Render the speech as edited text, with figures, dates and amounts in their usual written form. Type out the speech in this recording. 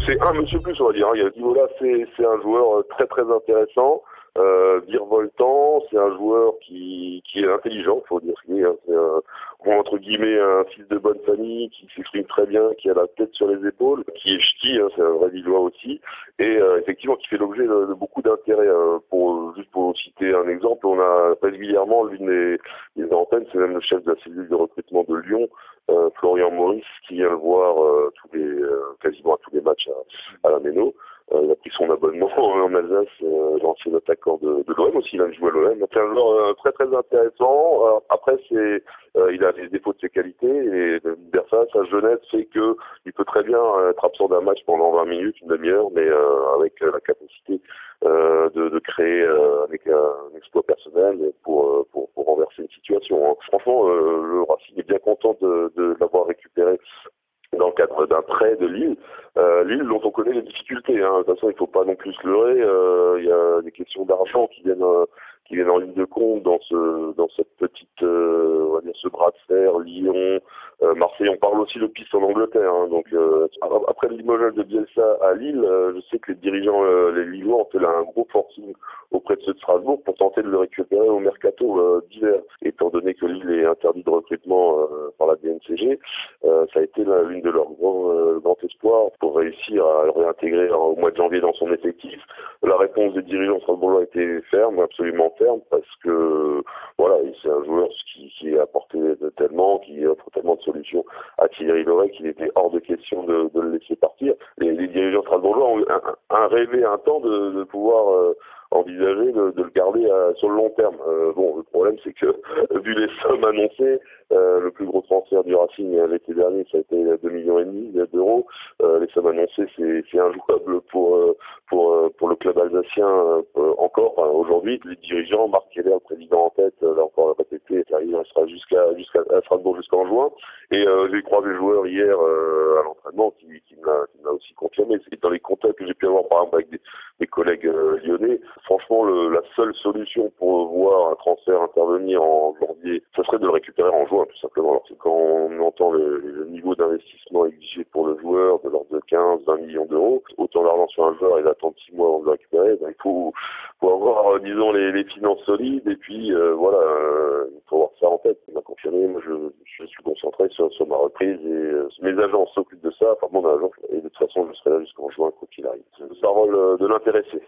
C'est un monsieur plus, on va dire. Il y a Divola, c'est un joueur très très intéressant, virevoltant. C'est un joueur qui est intelligent, faut dire ce qu'il est. Hein. C'est entre guillemets un fils de bonne famille qui s'exprime très bien, qui a la tête sur les épaules, qui est ch'ti, hein, c'est un vrai Lillois aussi, et effectivement qui fait l'objet de beaucoup d'intérêt. Juste pour citer un exemple, on a régulièrement l'une des antennes, c'est même le chef de la cellule de recrutement de Lyon, Florian Maurice, qui vient le voir quasiment à tous les matchs à la Méno. Il a pris son abonnement en Alsace, l'ancien attaquant de l'OM aussi, il a joué à l'OM. C'est un joueur très très intéressant. Après, il a des défauts de ses qualités et ça, sa jeunesse fait que il peut très bien être absent d'un match pendant 20 minutes, une demi-heure, mais avec la capacité de créer avec un exploit personnel pour renverser une situation. Hein. Franchement, le Racing est bien content de l'avoir récupéré dans le cadre d'un prêt de Lille. Lille dont on connaît les difficultés. Hein. De toute façon, il ne faut pas non plus se leurrer. Il y a des questions d'argent qui viennent en ligne de compte dans cette petite, on va dire, ce bras de fer, Lyon, Marseille. On parle aussi de piste en Angleterre. Hein. Donc après le limogeage de Bielsa à Lille, je sais que les dirigeants, les Lillois ont fait un gros forcing auprès de ceux de Strasbourg pour tenter de le récupérer au mercato d'hiver. Étant donné que Lille est interdit de recrutement par la DNCG, ça a été l'une de leurs grands espoirs pour réussir à le réintégrer au mois de janvier dans son effectif. La réponse des dirigeants strasbourgeois a été ferme, absolument ferme, parce que voilà, c'est un joueur qui a apporté tellement, qui offre tellement de solutions à Thierry Loret qu'il était hors de question de le laisser partir. Les dirigeants strasbourgeois ont rêvé un temps de pouvoir envisager de le garder sur le long terme. Bon, le problème c'est que vu les sommes annoncées, le plus gros transfert du Racing l'été dernier, ça a été 2,5 millions d'euros. Les sommes annoncées, c'est injouable pour le club alsacien encore. Enfin, aujourd'hui, les dirigeants, Marc Keller, le président en tête, l'a encore répété, il restera jusqu'à Strasbourg jusqu'en juin. Et j'ai croisé le joueur hier à l'entraînement qui m'a aussi confirmé. C'est dans les contacts que j'ai pu avoir par exemple avec des collègues lyonnais. Franchement, la seule solution pour voir un transfert intervenir en janvier, ça serait de le récupérer en juin, tout simplement. Alors que quand on entend le niveau d'investissement exigé pour le joueur, de l'ordre de 15-20 millions d'euros, autant d'argent sur un joueur et d'attendre 6 mois avant de le récupérer, il faut avoir, disons, les finances solides, et puis voilà, il faut avoir ça en tête. Il m'a confirmé, moi je suis concentré sur ma reprise, et mes agents s'occupent de ça, enfin mon agent, et de toute façon je serai là jusqu'en juin, quoi qu'il arrive. Ça rôle de l'intéresser.